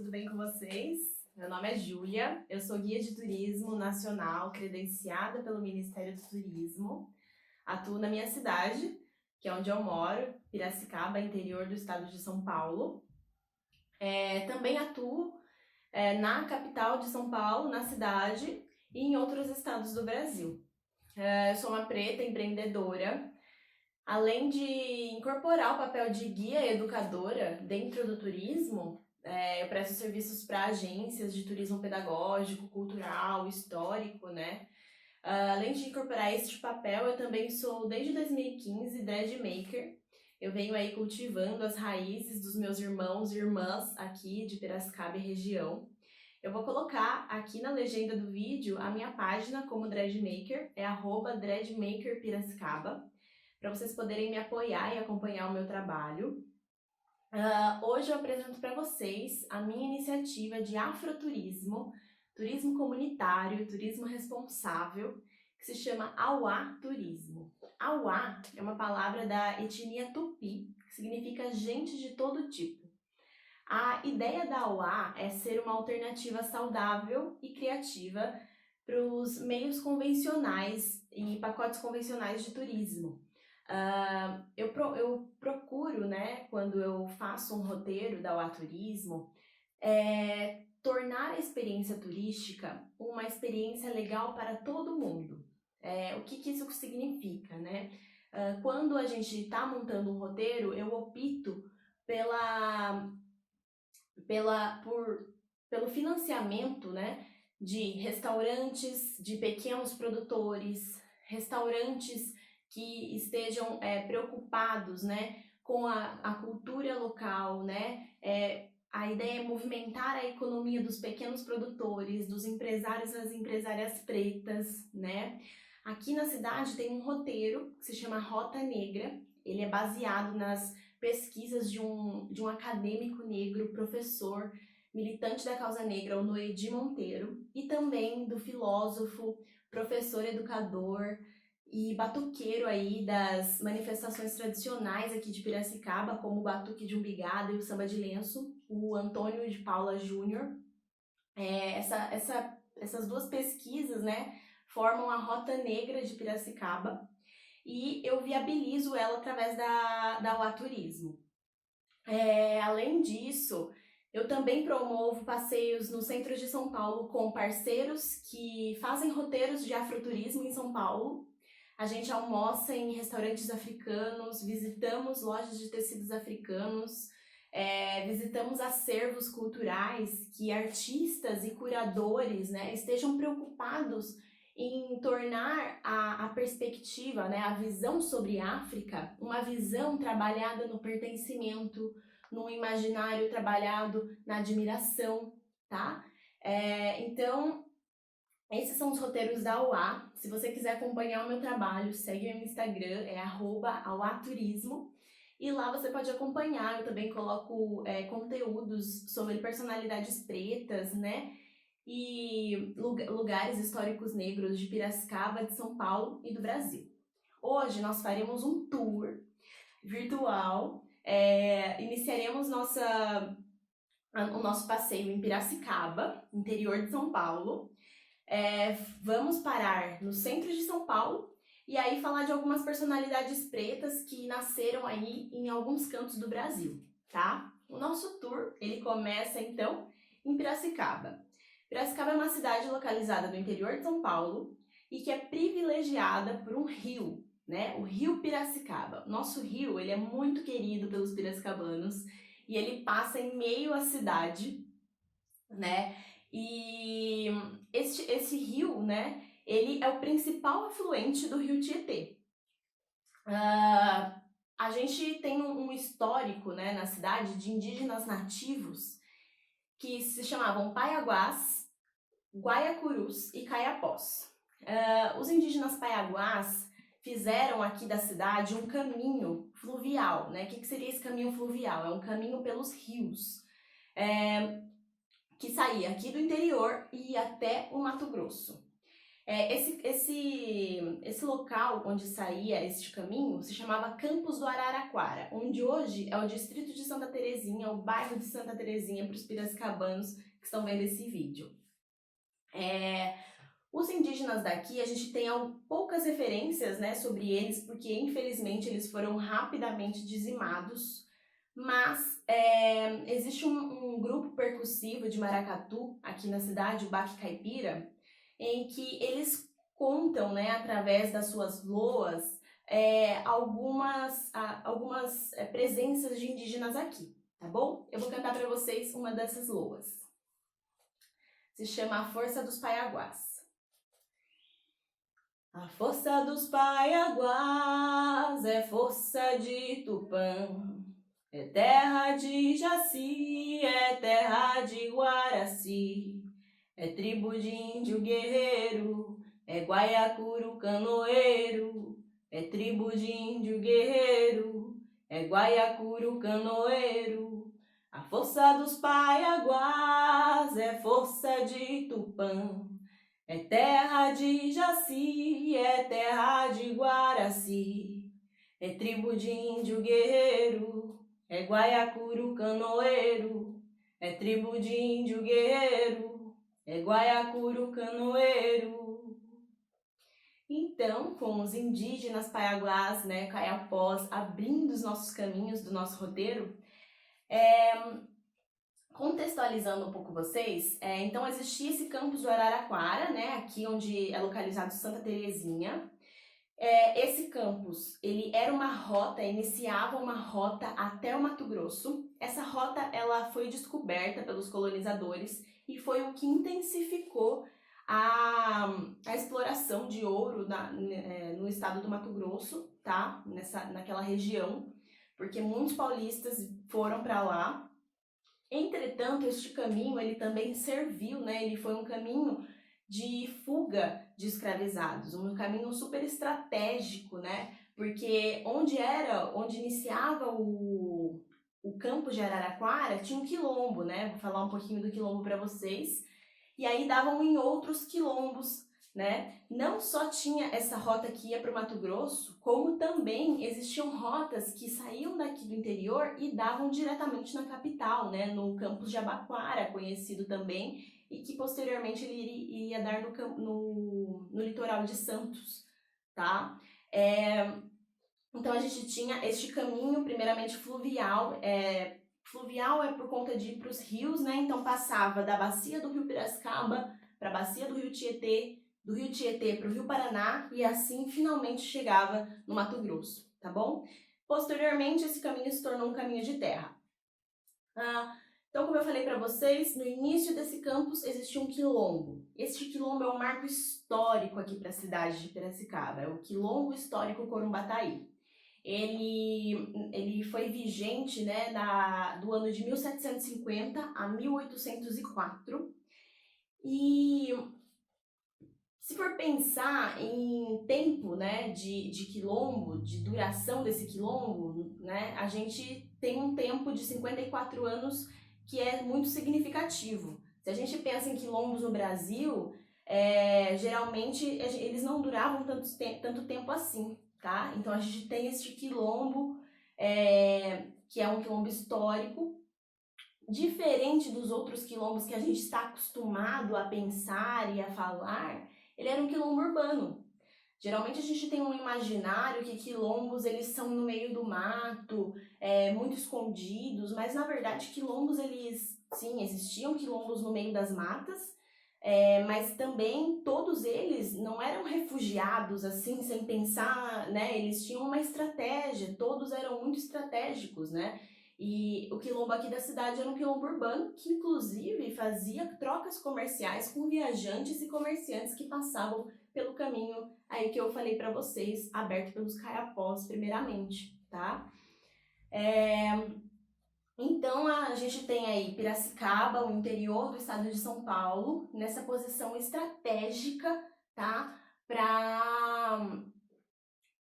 tudo bem com vocês? Meu nome é Júlia, eu sou guia de turismo nacional credenciada pelo Ministério do Turismo. Atuo na minha cidade, que é onde eu moro, Piracicaba, interior do estado de São Paulo. Também atuo na capital de São Paulo, na cidade e em outros estados do Brasil. Eu sou uma preta empreendedora. Além de incorporar o papel de guia e educadora dentro do turismo, eu presto serviços para agências de turismo pedagógico, cultural, histórico, né? Além de incorporar este papel, eu também sou, desde 2015, dread maker. Eu venho aí cultivando as raízes dos meus irmãos e irmãs aqui de Piracicaba e região. Eu vou colocar aqui na legenda do vídeo a minha página como dread maker, é @dreadmakerpiracicaba, para vocês poderem me apoiar e acompanhar o meu trabalho. Hoje eu apresento para vocês a minha iniciativa de afroturismo, turismo comunitário, turismo responsável, que se chama Auá Turismo. Auá é uma palavra da etnia Tupi, que significa gente de todo tipo. A ideia da Auá é ser uma alternativa saudável e criativa para os meios convencionais e pacotes convencionais de turismo. Eu procuro, né, quando eu faço um roteiro da Auá Turismo, tornar a experiência turística uma experiência legal para todo mundo. O que isso significa, né? Quando a gente está montando um roteiro, eu opto pelo financiamento, né, de restaurantes, de pequenos produtores, restaurantes que estejam preocupados, né, com a cultura local, né? A ideia é movimentar a economia dos pequenos produtores, dos empresários e das empresárias pretas, né? Aqui na cidade tem um roteiro que se chama Rota Negra. Ele é baseado nas pesquisas de um acadêmico negro, professor, militante da causa negra, o Noedi Monteiro, e também do filósofo, professor, educador e batuqueiro aí das manifestações tradicionais aqui de Piracicaba, como o batuque de umbigada e o samba de lenço, o Antônio de Paula Júnior. Essas duas pesquisas, né, formam a Rota Negra de Piracicaba, e eu viabilizo ela através da Auá Turismo. Além disso, eu também promovo passeios no centro de São Paulo com parceiros que fazem roteiros de afroturismo em São Paulo. A gente almoça em restaurantes africanos, visitamos lojas de tecidos africanos, visitamos acervos culturais que artistas e curadores, né, estejam preocupados em tornar a perspectiva, né, a visão sobre África, uma visão trabalhada no pertencimento, no imaginário trabalhado na admiração, tá? Então, esses são os roteiros da Auá. Se você quiser acompanhar o meu trabalho, segue meu Instagram, é @auaturismo. E lá você pode acompanhar, eu também coloco conteúdos sobre personalidades pretas, né? E lugares históricos negros de Piracicaba, de São Paulo e do Brasil. Hoje nós faremos um tour virtual, iniciaremos o nosso passeio em Piracicaba, interior de São Paulo. Vamos parar no centro de São Paulo e aí falar de algumas personalidades pretas que nasceram aí em alguns cantos do Brasil, tá? O nosso tour, ele começa então em Piracicaba. Piracicaba é uma cidade localizada no interior de São Paulo e que é privilegiada por um rio, né? O Rio Piracicaba. Nosso rio, ele é muito querido pelos piracicabanos e ele passa em meio à cidade, né? E esse rio, né, ele é o principal afluente do rio Tietê. A gente tem um histórico, né, na cidade de indígenas nativos que se chamavam Paiaguás, Guaiacurus e Caiapós. Os indígenas Paiaguás fizeram aqui da cidade um caminho fluvial, né? O que seria esse caminho fluvial? É um caminho pelos rios, que saía aqui do interior e ia até o Mato Grosso. Esse local onde saía este caminho se chamava Campos do Araraquara, onde hoje é o distrito de Santa Terezinha, o bairro de Santa Terezinha, para os piracicabanos que estão vendo esse vídeo. Os indígenas daqui, a gente tem poucas referências, né, sobre eles, porque infelizmente eles foram rapidamente dizimados, mas existe um grupo percussivo de maracatu aqui na cidade, o Baque Caipira, em que eles contam, né, através das suas loas, algumas presenças de indígenas aqui, tá bom? Eu vou cantar para vocês uma dessas loas. Se chama A Força dos Paiaguás. A força dos Paiaguás é força de Tupã, é terra de Jaci, é terra de Guaraci, é tribo de índio guerreiro, é guaiacuru canoeiro, é tribo de índio guerreiro, é guaiacuru canoeiro. A força dos Paiaguás é força de Tupã, é terra de Jaci, é terra de Guaraci, é tribo de índio guerreiro, é guaiacuru canoeiro, é tribo de índio guerreiro, é guaiacuru canoeiro. Então, com os indígenas paiaguás, né, caiapós, abrindo os nossos caminhos do nosso roteiro, contextualizando um pouco vocês, então existia esse campus do Araraquara, né, aqui onde é localizado Santa Terezinha. Esse campus, ele era uma rota, iniciava uma rota até o Mato Grosso. Essa rota, ela foi descoberta pelos colonizadores e foi o que intensificou a exploração de ouro no estado do Mato Grosso, tá? Naquela região, porque muitos paulistas foram para lá. Entretanto, este caminho, ele também serviu, né? Ele foi um caminho de fuga de escravizados, um caminho super estratégico, né? Porque onde iniciava o campo de Araraquara, tinha um quilombo, né? Vou falar um pouquinho do quilombo para vocês. E aí davam em outros quilombos, né? Não só tinha essa rota que ia para o Mato Grosso, como também existiam rotas que saíam daqui do interior e davam diretamente na capital, né? No campus de Abaquara, conhecido também, e que posteriormente ele iria dar no litoral de Santos, tá? Então a gente tinha este caminho, primeiramente fluvial. Fluvial é por conta de ir para os rios, né? Então passava da bacia do Rio Piracicaba para a bacia do Rio Tietê, do Rio Tietê para o Rio Paraná e assim finalmente chegava no Mato Grosso, tá bom? Posteriormente esse caminho se tornou um caminho de terra. Então, como eu falei para vocês, no início desse campus existia um quilombo. Este quilombo é um marco histórico aqui para a cidade de Piracicaba, é o Quilombo Histórico Corumbataí. Ele foi vigente, né, do ano de 1750 a 1804. E se for pensar em tempo, né, de quilombo, de duração desse quilombo, né, a gente tem um tempo de 54 anos que é muito significativo. Se a gente pensa em quilombos no Brasil, geralmente eles não duravam tanto tempo assim, tá? Então a gente tem este quilombo, que é um quilombo histórico, diferente dos outros quilombos que a gente está acostumado a pensar e a falar. Ele era um quilombo urbano. Geralmente a gente tem um imaginário que quilombos eles são no meio do mato, muito escondidos, mas na verdade quilombos sim, existiam quilombos no meio das matas, mas também todos eles não eram refugiados assim, sem pensar, né? Eles tinham uma estratégia, todos eram muito estratégicos, né? E o quilombo aqui da cidade era um quilombo urbano que inclusive fazia trocas comerciais com viajantes e comerciantes que passavam pelo caminho aí que eu falei para vocês, aberto pelos caiapós primeiramente, tá? Então a gente tem aí Piracicaba, o interior do estado de São Paulo, nessa posição estratégica, tá?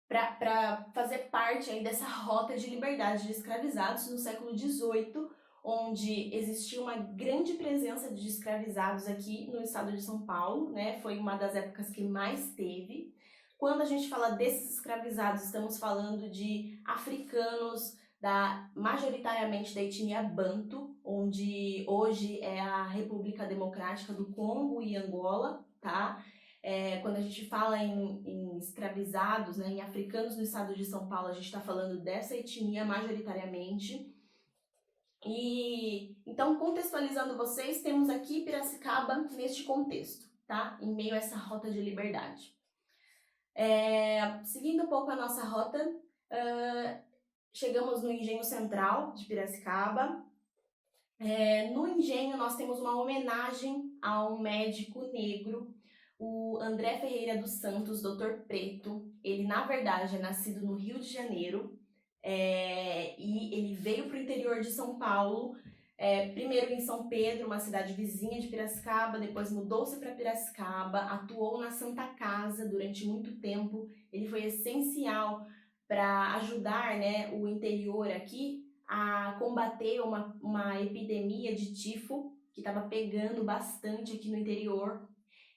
Para fazer parte aí dessa rota de liberdade de escravizados no século XVIII, onde existia uma grande presença de escravizados aqui no estado de São Paulo, né? Foi uma das épocas que mais teve. Quando a gente fala desses escravizados, estamos falando de africanos majoritariamente da etnia Banto, onde hoje é a República Democrática do Congo e Angola, tá? Quando a gente fala em escravizados, né, em africanos no estado de São Paulo, a gente está falando dessa etnia majoritariamente. E então, contextualizando vocês, temos aqui Piracicaba neste contexto, tá? Em meio a essa rota de liberdade. Seguindo um pouco a nossa rota, chegamos no Engenho Central de Piracicaba. No engenho, nós temos uma homenagem a um médico negro, o André Ferreira dos Santos, Doutor Preto. Ele, na verdade, é nascido no Rio de Janeiro, e ele veio para o interior de São Paulo, primeiro em São Pedro, uma cidade vizinha de Piracicaba, depois mudou-se para Piracicaba, atuou na Santa Casa durante muito tempo. Ele foi essencial para ajudar, né, o interior aqui a combater uma epidemia de tifo que estava pegando bastante aqui no interior.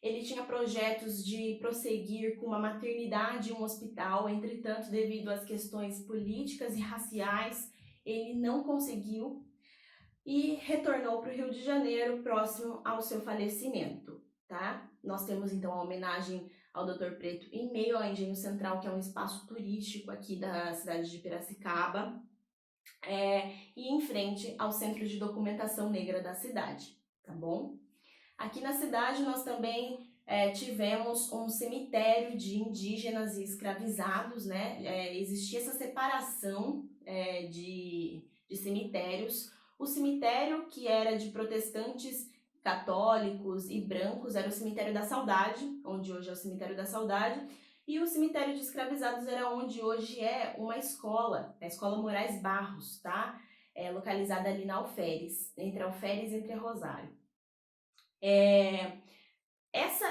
Ele tinha projetos de prosseguir com uma maternidade e um hospital, entretanto, devido às questões políticas e raciais, ele não conseguiu e retornou para o Rio de Janeiro próximo ao seu falecimento, tá? Nós temos então a homenagem ao Dr. Preto em meio ao Engenho Central, que é um espaço turístico aqui da cidade de Piracicaba, e em frente ao Centro de Documentação Negra da cidade, tá bom? Aqui na cidade nós também tivemos um cemitério de indígenas e escravizados, né? Existia essa separação de cemitérios. O cemitério que era de protestantes, católicos e brancos era o Cemitério da Saudade, onde hoje é o Cemitério da Saudade, e o cemitério de escravizados era onde hoje é uma escola, a Escola Moraes Barros, tá? Localizada ali na Alferes, entre Alferes e Entre Rosário.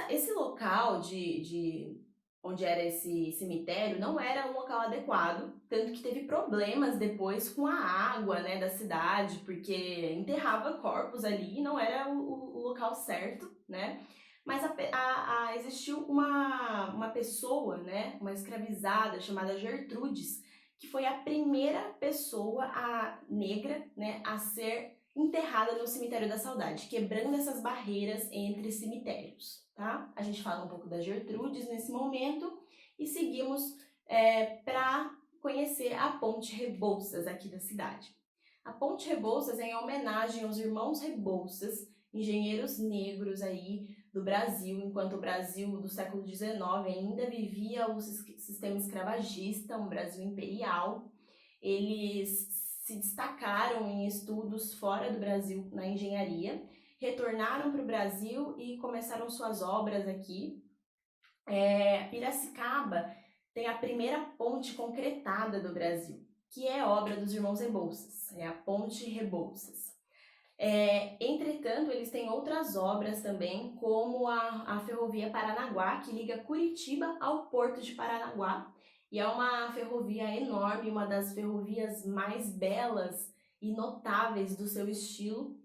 Esse local de onde era esse cemitério não era um local adequado, tanto que teve problemas depois com a água, né, da cidade, porque enterrava corpos ali e não era o local certo, né? Mas existiu uma pessoa, né, uma escravizada chamada Gertrudes, que foi a primeira pessoa negra, né, a ser enterrada no Cemitério da Saudade, quebrando essas barreiras entre cemitérios, tá? A gente fala um pouco da Gertrudes nesse momento e seguimos para conhecer a Ponte Rebouças aqui da cidade. A Ponte Rebouças é em homenagem aos irmãos Rebouças, engenheiros negros aí do Brasil, enquanto o Brasil do século XIX ainda vivia o sistema escravagista, um Brasil imperial. Eles se destacaram em estudos fora do Brasil na engenharia, retornaram para o Brasil e começaram suas obras aqui. Piracicaba tem a primeira ponte concretada do Brasil, que é obra dos irmãos Rebouças, é a Ponte Rebouças. Entretanto, eles têm outras obras também, como a Ferrovia Paranaguá, que liga Curitiba ao Porto de Paranaguá, e é uma ferrovia enorme, uma das ferrovias mais belas e notáveis do seu estilo.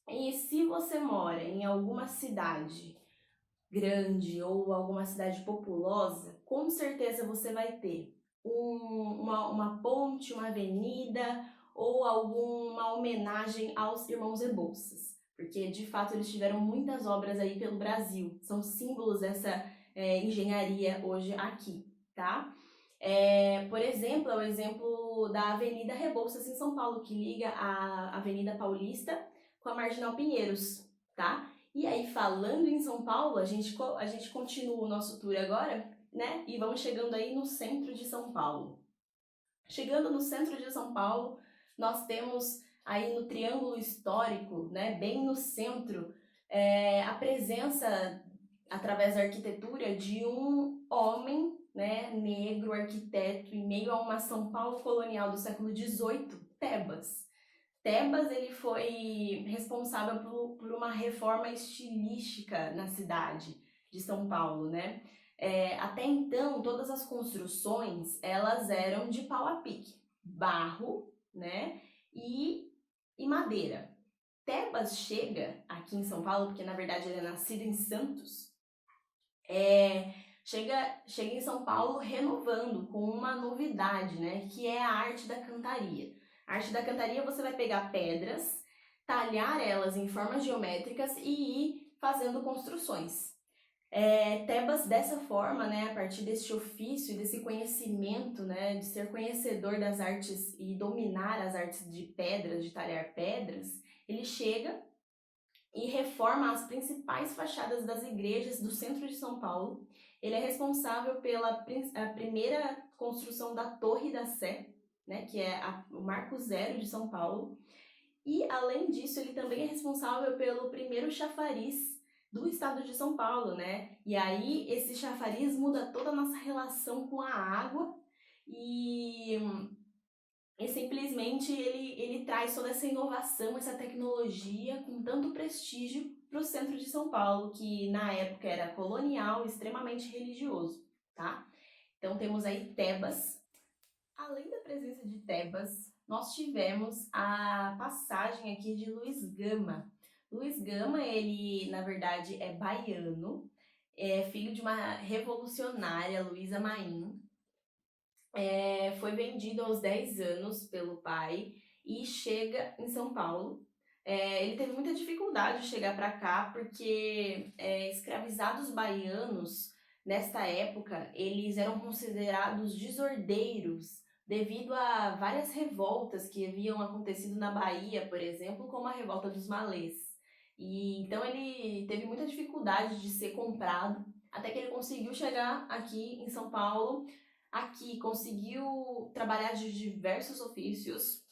E se você mora em alguma cidade grande ou alguma cidade populosa, com certeza você vai ter uma ponte, uma avenida ou alguma homenagem aos irmãos Rebouças, porque de fato eles tiveram muitas obras aí pelo Brasil, são símbolos dessa engenharia hoje aqui, tá? Por exemplo, é o exemplo da Avenida Rebouças em São Paulo, que liga a Avenida Paulista com a Marginal Pinheiros, tá? E aí, falando em São Paulo, a gente continua o nosso tour agora, né? E vamos chegando aí no centro de São Paulo. Chegando no centro de São Paulo, nós temos aí no Triângulo Histórico, né? Bem no centro, a presença, através da arquitetura, de um homem, né, negro, arquiteto, em meio a uma São Paulo colonial do século XVIII, Tebas. Tebas ele foi responsável por uma reforma estilística na cidade de São Paulo, né? Até então, todas as construções, elas eram de pau a pique, barro, né? E e madeira. Tebas chega aqui em São Paulo, porque na verdade ele é nascido em Santos, chega em São Paulo renovando com uma novidade, né, que é a arte da cantaria. A arte da cantaria você vai pegar pedras, talhar elas em formas geométricas e ir fazendo construções. Tebas dessa forma, né, a partir desse ofício e desse conhecimento, né, de ser conhecedor das artes e dominar as artes de pedras, de talhar pedras, ele chega e reforma as principais fachadas das igrejas do centro de São Paulo. Ele é responsável pela a primeira construção da Torre da Sé, né, que é o Marco Zero de São Paulo. E, além disso, ele também é responsável pelo primeiro chafariz do estado de São Paulo, né? E aí, esse chafariz muda toda a nossa relação com a água e simplesmente ele traz toda essa inovação, essa tecnologia com tanto prestígio para o centro de São Paulo, que na época era colonial e extremamente religioso, tá? Então temos aí Tebas. Além da presença de Tebas, nós tivemos a passagem aqui de Luiz Gama. Luiz Gama, ele na verdade é baiano, é filho de uma revolucionária, Luísa Maim. Foi vendido aos 10 anos pelo pai e chega em São Paulo. Ele teve muita dificuldade de chegar para cá porque escravizados baianos, nesta época, eles eram considerados desordeiros devido a várias revoltas que haviam acontecido na Bahia, por exemplo, como a revolta dos Malês. E então ele teve muita dificuldade de ser comprado, até que ele conseguiu chegar aqui em São Paulo. Aqui conseguiu trabalhar de diversos ofícios.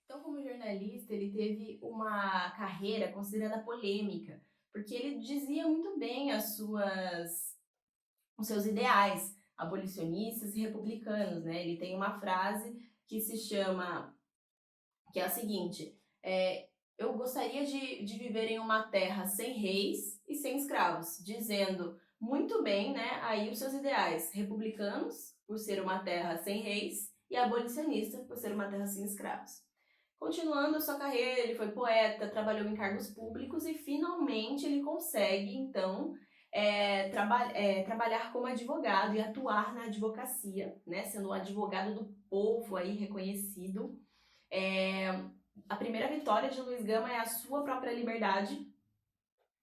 Então, como jornalista, ele teve uma carreira considerada polêmica, porque ele dizia muito bem os seus ideais abolicionistas e republicanos, né? Ele tem uma frase que se chama, que é a seguinte: eu gostaria de viver em uma terra sem reis e sem escravos, dizendo muito bem, né, aí os seus ideais republicanos, por ser uma terra sem reis, e abolicionista, por ser uma terra sem escravos. Continuando a sua carreira, ele foi poeta, trabalhou em cargos públicos e finalmente ele consegue, então, trabalhar como advogado e atuar na advocacia, né, sendo um advogado do povo aí reconhecido. A primeira vitória de Luiz Gama é a sua própria liberdade,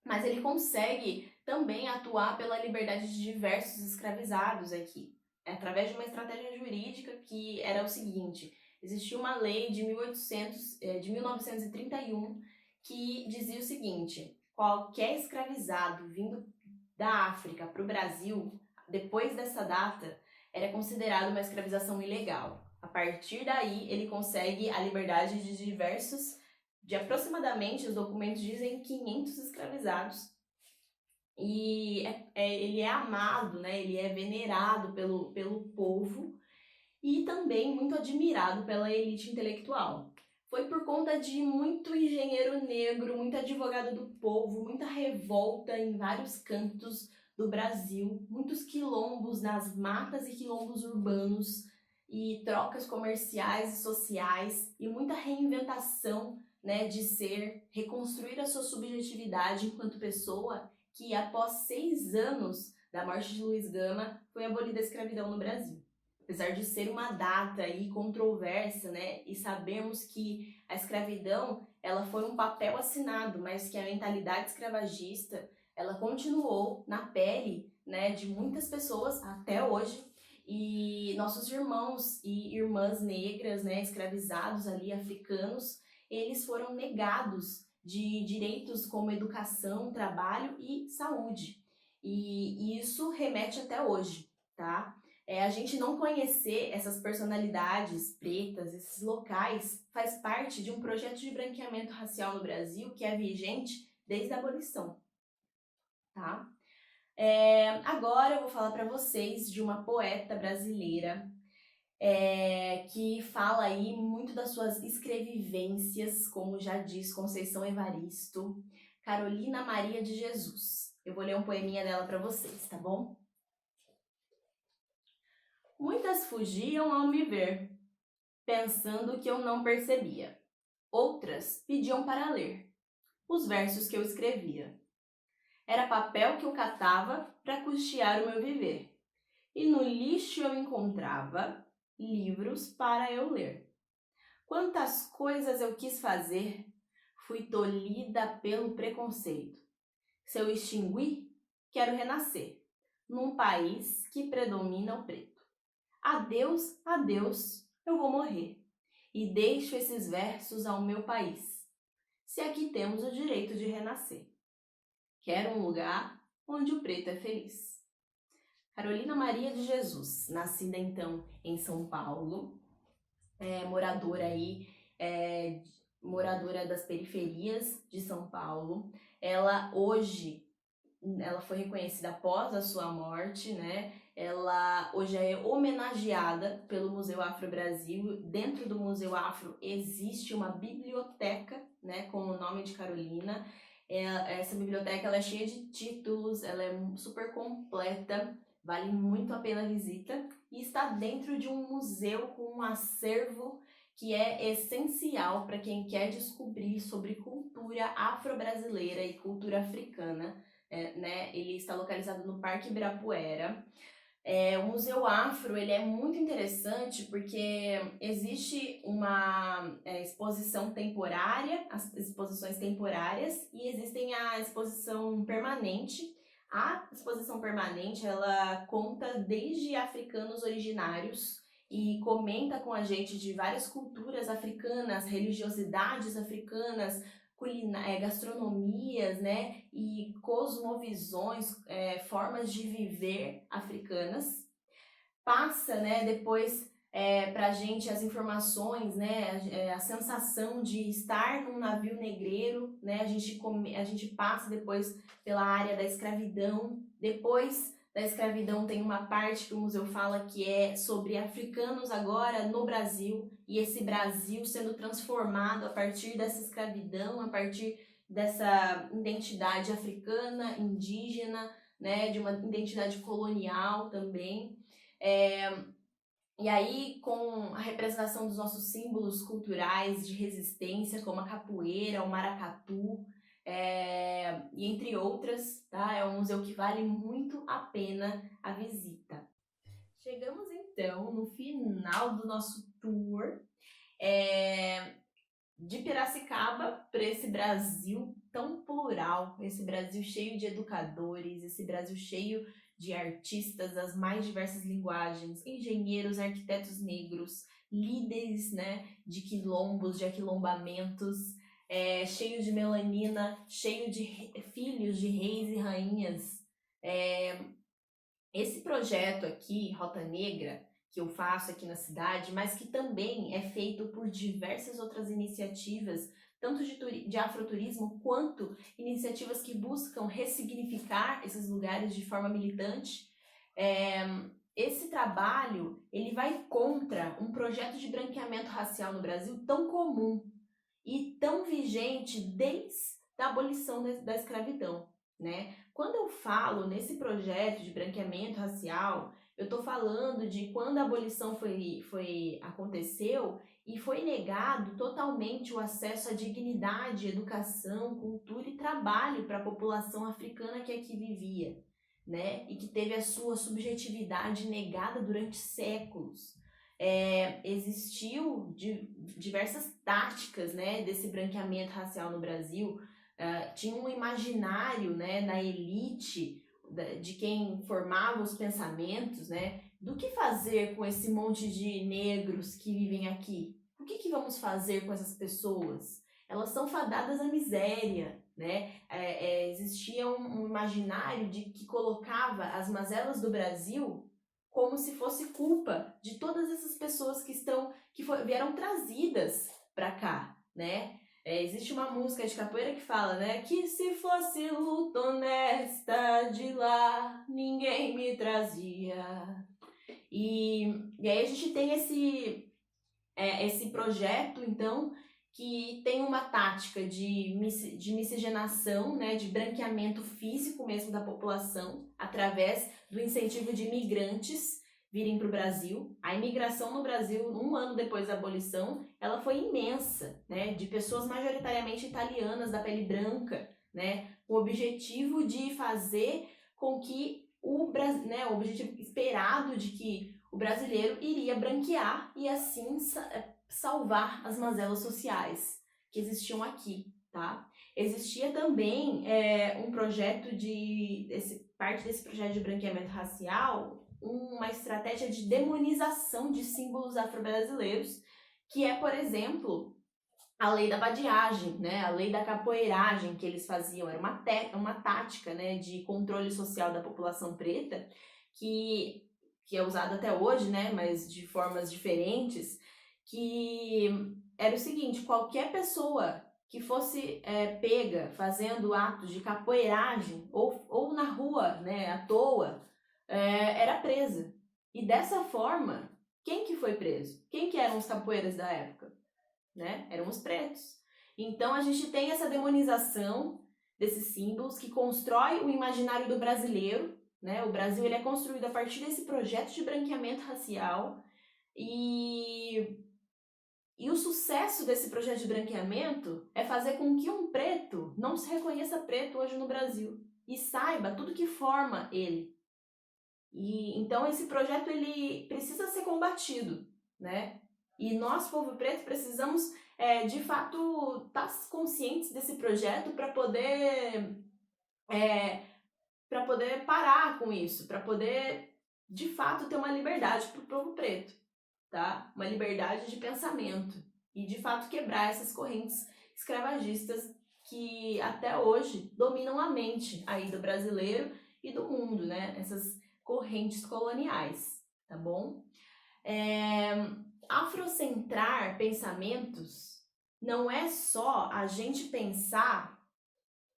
mas ele consegue também atuar pela liberdade de diversos escravizados aqui, através de uma estratégia jurídica que era o seguinte: existia uma lei de 1931 que dizia o seguinte: qualquer escravizado vindo da África para o Brasil, depois dessa data, era considerado uma escravização ilegal. A partir daí, ele consegue a liberdade de aproximadamente, os documentos dizem, 500 escravizados. E ele é amado, né? Ele é venerado pelo povo e também muito admirado pela elite intelectual. Foi por conta de muito engenheiro negro, muito advogado do povo, muita revolta em vários cantos do Brasil, muitos quilombos nas matas e quilombos urbanos, e trocas comerciais e sociais, e muita reinventação, né, de reconstruir a sua subjetividade enquanto pessoa, que após 6 anos da morte de Luiz Gama, foi abolida a escravidão no Brasil. Apesar de ser uma data aí controversa, né, e sabermos que a escravidão ela foi um papel assinado, mas que a mentalidade escravagista ela continuou na pele, né, de muitas pessoas até hoje. E nossos irmãos e irmãs negras, né, escravizados ali, africanos, eles foram negados de direitos como educação, trabalho e saúde. E isso remete até hoje, tá? A gente não conhecer essas personalidades pretas, esses locais, faz parte de um projeto de branqueamento racial no Brasil que é vigente desde a abolição, tá? Agora eu vou falar para vocês de uma poeta brasileira que fala aí muito das suas escrevivências, como já diz Conceição Evaristo, Carolina Maria de Jesus. Eu vou ler um poeminha dela para vocês, tá bom? Muitas fugiam ao me ver, pensando que eu não percebia. Outras pediam para ler os versos que eu escrevia. Era papel que eu catava para custear o meu viver. E no lixo eu encontrava livros para eu ler. Quantas coisas eu quis fazer, fui tolhida pelo preconceito. Se eu extinguir, quero renascer, num país que predomina o preto. Adeus, adeus, eu vou morrer, e deixo esses versos ao meu país, se aqui temos o direito de renascer. Quero um lugar onde o preto é feliz. Carolina Maria de Jesus, nascida então em São Paulo, moradora das periferias de São Paulo. Ela foi reconhecida após a sua morte, né? Ela hoje é homenageada pelo Museu Afro Brasil. Dentro do Museu Afro existe uma biblioteca, né, com o nome de Carolina. Essa biblioteca ela é cheia de títulos, ela é super completa, vale muito a pena a visita e está dentro de um museu com um acervo que é essencial para quem quer descobrir sobre cultura afro-brasileira e cultura africana. Né? Ele está localizado no Parque Ibirapuera. O Museu Afro ele é muito interessante porque existe uma exposição temporária, as exposições temporárias, e existem a exposição permanente. A exposição permanente ela conta desde africanos originários e comenta com a gente de várias culturas africanas, religiosidades africanas, gastronomias, né, e cosmovisões, formas de viver africanas. Passa, né, depois para a gente as informações, né, a sensação de estar num navio negreiro, né, a gente passa depois pela área da escravidão. Depois da escravidão tem uma parte que o museu fala que é sobre africanos agora no Brasil, e esse Brasil sendo transformado a partir dessa escravidão, a partir dessa identidade africana, indígena, né, de uma identidade colonial também. E aí, com a representação dos nossos símbolos culturais de resistência, como a capoeira, o maracatu, e entre outras, tá? É um museu que vale muito a pena a visita. Chegamos então no final do nosso tour de Piracicaba para esse Brasil tão plural, esse Brasil cheio de educadores, esse Brasil cheio de artistas das mais diversas linguagens, engenheiros, arquitetos negros, líderes, né, de quilombos, de aquilombamentos, cheio de melanina, cheio de filhos de reis e rainhas. Esse projeto aqui, Rota Negra, que eu faço aqui na cidade, mas que também é feito por diversas outras iniciativas, tanto de afroturismo quanto iniciativas que buscam ressignificar esses lugares de forma militante. Esse trabalho ele vai contra um projeto de branqueamento racial no Brasil tão comum e tão vigente desde a abolição da escravidão, né? Quando eu falo nesse projeto de branqueamento racial, eu estou falando de quando a abolição aconteceu e foi negado totalmente o acesso à dignidade, educação, cultura e trabalho para a população africana que aqui vivia, né? E que teve a sua subjetividade negada durante séculos. Existiu diversas táticas, né, desse branqueamento racial no Brasil. Tinha um imaginário, né, na elite de quem formava os pensamentos, né, do que fazer com esse monte de negros que vivem aqui? O que vamos fazer com essas pessoas? Elas são fadadas à miséria, né? Existia um imaginário de que colocava as mazelas do Brasil como se fosse culpa de todas essas pessoas vieram trazidas para cá, né? Existe uma música de capoeira que fala, né, que se fosse luta honesta de lá, ninguém me trazia. E aí a gente tem esse projeto, então, que tem uma tática de miscigenação, né, de branqueamento físico mesmo da população, através do incentivo de imigrantes virem para o Brasil. A imigração no Brasil, um ano depois da abolição, ela foi imensa, né, de pessoas majoritariamente italianas, da pele branca, né, com o objetivo de fazer com que o objetivo esperado de que o brasileiro iria branquear e assim salvar as mazelas sociais que existiam aqui, tá? Existia também um projeto parte desse projeto de branqueamento racial, uma estratégia de demonização de símbolos afro-brasileiros, que é, por exemplo, a lei da vadiagem, né? A lei da capoeiragem que eles faziam. Era uma tática, né, de controle social da população preta, que é usada até hoje, né, mas de formas diferentes, que era o seguinte: qualquer pessoa que fosse pega fazendo atos de capoeiragem ou na rua, né, à toa, era presa. E dessa forma, quem que foi preso? Quem que eram os capoeiras da época? Né? Eram os pretos. Então a gente tem essa demonização desses símbolos que constrói o imaginário do brasileiro, né? O Brasil ele é construído a partir desse projeto de branqueamento racial e o sucesso desse projeto de branqueamento é fazer com que um preto não se reconheça preto hoje no Brasil e saiba tudo que forma ele. E então esse projeto ele precisa ser combatido, né? E nós, povo preto, precisamos, de fato, estar conscientes desse projeto para poder parar com isso, para poder, de fato, ter uma liberdade para o povo preto, tá? Uma liberdade de pensamento e, de fato, quebrar essas correntes escravagistas que até hoje dominam a mente aí do brasileiro e do mundo, né? Essas correntes coloniais, tá bom? Afrocentrar pensamentos não é só a gente pensar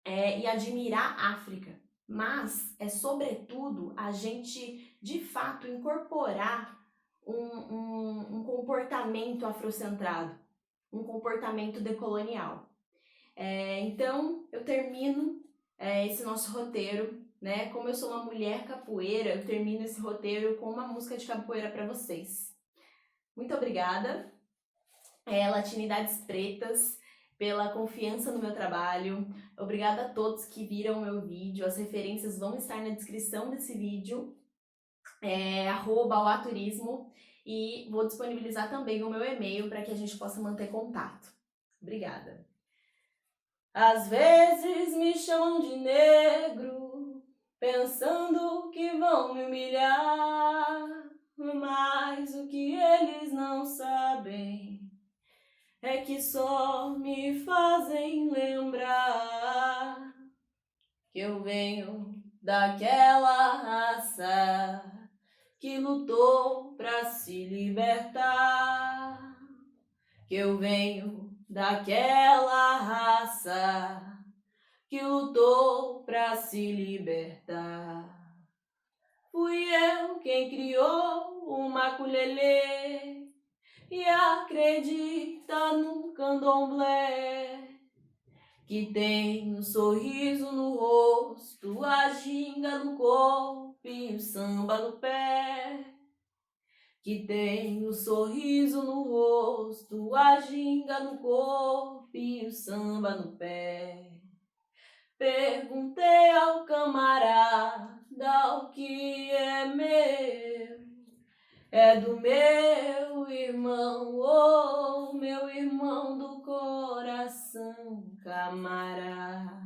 e admirar a África, mas é sobretudo a gente de fato incorporar um comportamento afrocentrado, um comportamento decolonial. Então eu termino esse nosso roteiro, né? Como eu sou uma mulher capoeira, eu termino esse roteiro com uma música de capoeira para vocês. Muito obrigada, Latinidades Pretas, pela confiança no meu trabalho. Obrigada a todos que viram o meu vídeo. As referências vão estar na descrição desse vídeo, @oaturismo, e vou disponibilizar também o meu e-mail para que a gente possa manter contato. Obrigada. Às vezes me chamam de negro, pensando que vão me humilhar. Mas o que eles não sabem é que só me fazem lembrar que eu venho daquela raça que lutou pra se libertar. Que eu venho daquela raça que lutou pra se libertar. Fui eu quem criou o maculelê e acredita no candomblé, que tem um sorriso no rosto, a ginga no corpo e o samba no pé. Que tem um sorriso no rosto, a ginga no corpo e o samba no pé. Perguntei ao camarada o que é meu, é do meu irmão, oh, meu irmão do coração, camarada.